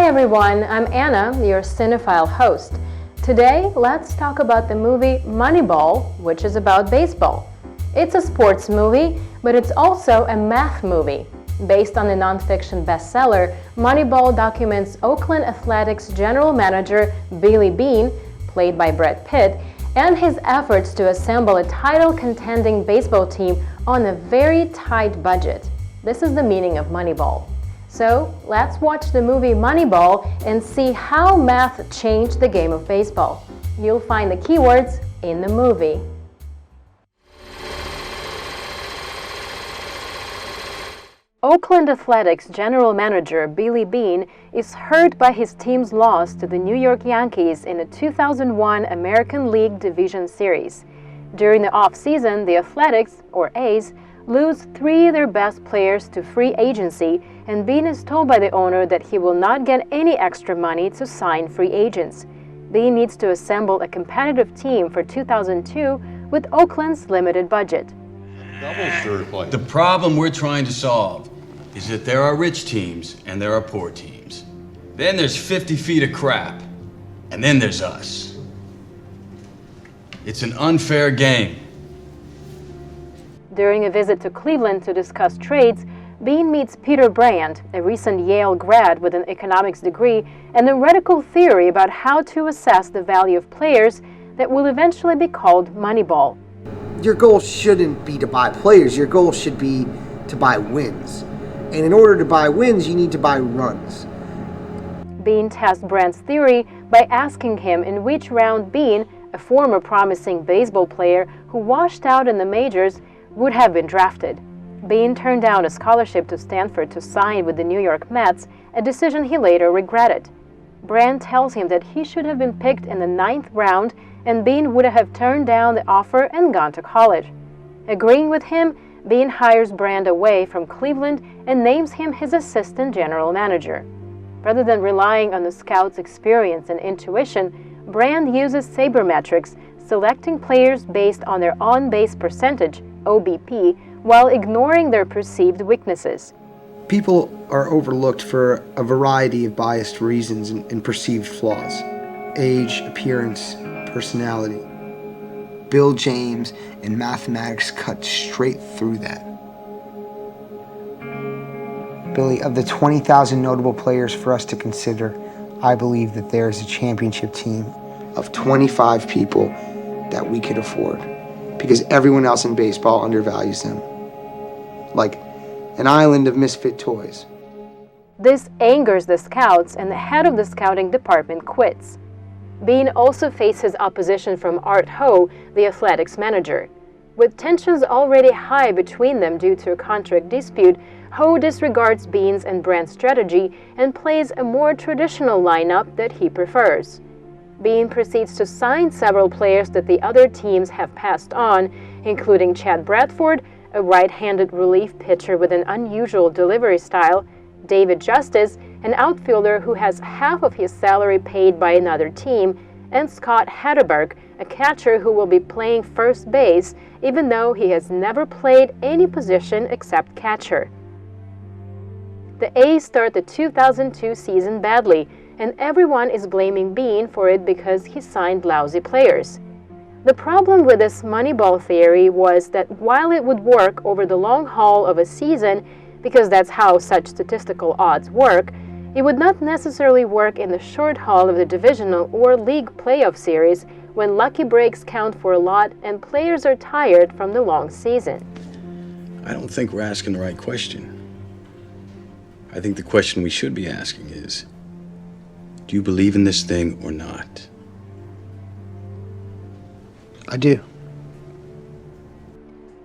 everyone, I'm Anna, your cinephile host. Today, let's talk about the movie Moneyball, which is about baseball. It's a sports movie, but it's also a math movie. Based on the nonfiction bestseller, Moneyball documents Oakland Athletics general manager Billy Beane, played by Brad Pitt, and his efforts to assemble a title-contending baseball team on a very tight budget. This is the meaning of Moneyball. So, let's watch the movie Moneyball and see how math changed the game of baseball. You'll find the keywords in the movie. Oakland Athletics general manager Billy Beane is hurt by his team's loss to the New York Yankees in the 2001 American League Division Series. During the off-season, the Athletics, or A's, lose 3 of their best players to free agency, and Beane is told by the owner that he will not get any extra money to sign free agents. Beane needs to assemble a competitive team for 2002 with Oakland's limited budget. The problem we're trying to solve is that there are rich teams and there are poor teams. Then there's 50 feet of crap, and then there's us. It's an unfair game. During a visit to Cleveland to discuss trades, Beane meets Peter Brand, a recent Yale grad with an economics degree and a radical theory about how to assess the value of players that will eventually be called Moneyball. Your goal shouldn't be to buy players. Your goal should be to buy wins. And in order to buy wins, you need to buy runs. Beane tests Brand's theory by asking him in which round Beane, a former promising baseball player who washed out in the majors, would have been drafted. Beane turned down a scholarship to Stanford to sign with the New York Mets, a decision he later regretted. Brand tells him that he should have been picked in the 9th round, and Beane would have turned down the offer and gone to college. Agreeing with him, Beane hires Brand away from Cleveland and names him his assistant general manager. Rather than relying on the scout's experience and intuition, Brand uses sabermetrics, selecting players based on their on-base percentage, OBP, while ignoring their perceived weaknesses. People are overlooked for a variety of biased reasons and perceived flaws. Age, appearance, personality. Bill James and mathematics cut straight through that. Billy, of the 20,000 notable players for us to consider, I believe that there is a championship team of 25 people that we could afford, because everyone else in baseball undervalues them. Like an island of misfit toys. This angers the scouts, and the head of the scouting department quits. Beane also faces opposition from Art Howe, the Athletics manager. With tensions already high between them due to a contract dispute, Howe disregards Beane's and Brand's strategy and plays a more traditional lineup that he prefers. Beane proceeds to sign several players that the other teams have passed on, including Chad Bradford, a right-handed relief pitcher with an unusual delivery style, David Justice, an outfielder who has half of his salary paid by another team, and Scott Hatteberg, a catcher who will be playing first base, even though he has never played any position except catcher. The A's start the 2002 season badly, and everyone is blaming Beane for it because he signed lousy players. The problem with this Moneyball theory was that while it would work over the long haul of a season, because that's how such statistical odds work, it would not necessarily work in the short haul of the divisional or league playoff series when lucky breaks count for a lot and players are tired from the long season. I don't think we're asking the right question. I think the question we should be asking is, do you believe in this thing or not? I do.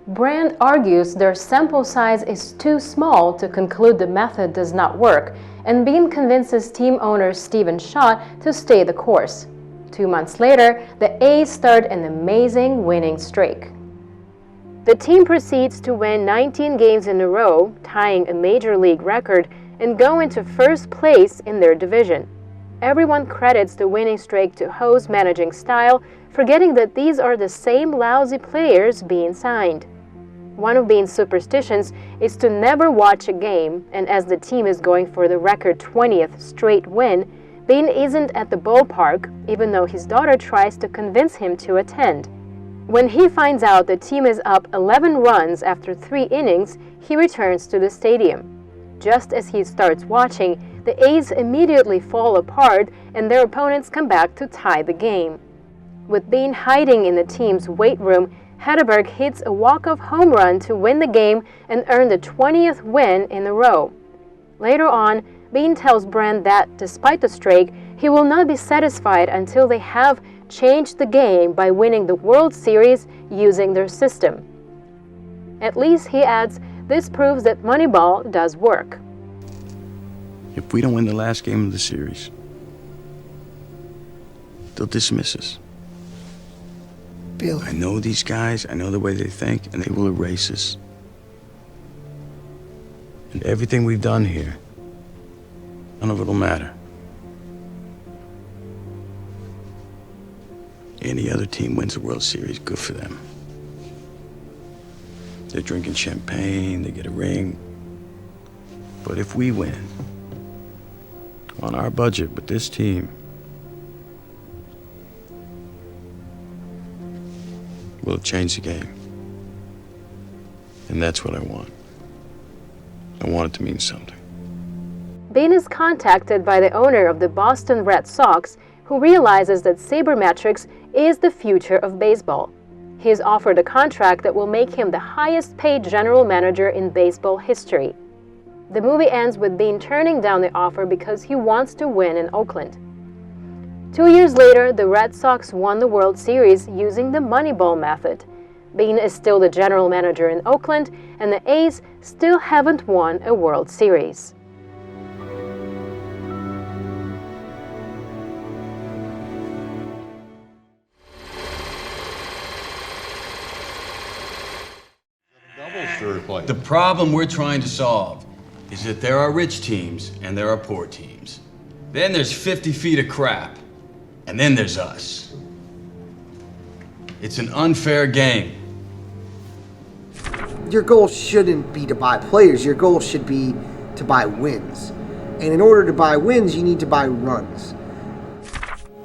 Brand argues their sample size is too small to conclude the method does not work, and Beane convinces team owner Stephen Schott to stay the course. 2 months later, the A's start an amazing winning streak. The team proceeds to win 19 games in a row, tying a major league record, and go into first place in their division. Everyone credits the winning streak to Howe's managing style, forgetting that these are the same lousy players being signed. One of Bean's superstitions is to never watch a game, and as the team is going for the record 20th straight win, Bean isn't at the ballpark, even though his daughter tries to convince him to attend. When he finds out the team is up 11 runs after 3 innings, he returns to the stadium. Just as he starts watching, the A's immediately fall apart and their opponents come back to tie the game. With Bean hiding in the team's weight room, Hatteberg hits a walk-off home run to win the game and earn the 20th win in a row. Later on, Bean tells Brand that, despite the streak, he will not be satisfied until they have changed the game by winning the World Series using their system. At least, he adds, this proves that Moneyball does work. If we don't win the last game of the series, they'll dismiss us. Bill, I know these guys, I know the way they think, and they will erase us. And everything we've done here, none of it'll matter. Any other team wins the World Series, good for them. They're drinking champagne, they get a ring. But if we win, on our budget with this team, we'll change the game. And that's what I want. I want it to mean something. Bean is contacted by the owner of the Boston Red Sox, who realizes that sabermetrics is the future of baseball. He is offered a contract that will make him the highest-paid general manager in baseball history. The movie ends with Bean turning down the offer because he wants to win in Oakland. 2 years later, the Red Sox won the World Series using the Moneyball method. Bean is still the general manager in Oakland, and the A's still haven't won a World Series. The problem we're trying to solve is that there are rich teams and there are poor teams. Then there's 50 feet of crap. And then there's us. It's an unfair game. your goal shouldn't be to buy players. Your goal should be to buy wins. And in order to buy wins, you need to buy runs.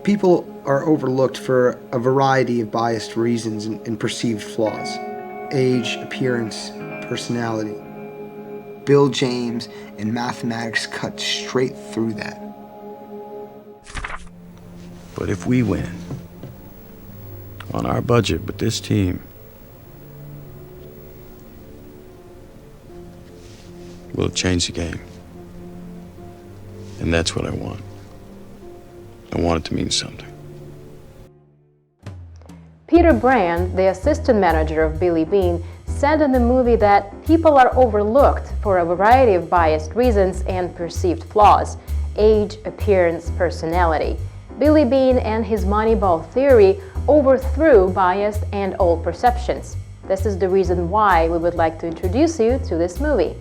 People are overlooked for a variety of biased reasons and perceived flaws. Age, appearance, personality. Bill James and mathematics cut straight through that. But if we win, on our budget with this team, we'll change the game. And that's what I want. I want it to mean something. Peter Brand, the assistant manager of Billy Beane, said in the movie that people are overlooked for a variety of biased reasons and perceived flaws: age, appearance, personality. Billy Beane and his Moneyball theory overthrew biased and old perceptions. This is the reason why we would like to introduce you to this movie.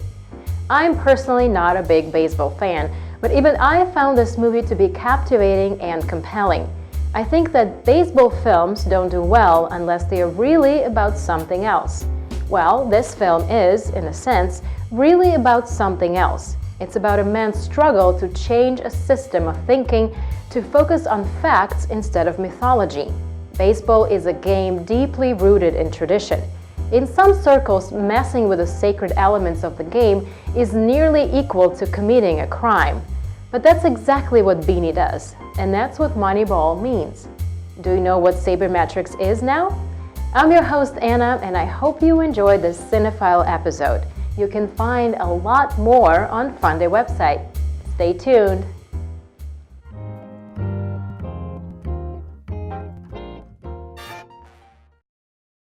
I'm personally not a big baseball fan, but even I found this movie to be captivating and compelling. I think that baseball films don't do well unless they are really about something else. Well, this film is, in a sense, really about something else. It's about a man's struggle to change a system of thinking to focus on facts instead of mythology. Baseball is a game deeply rooted in tradition. In some circles, messing with the sacred elements of the game is nearly equal to committing a crime. But that's exactly what Beanie does, and that's what Moneyball means. Do you know what sabermetrics is now? I'm your host Anna, and I hope you enjoyed this cinephile episode. You can find a lot more on Funday website. Stay tuned.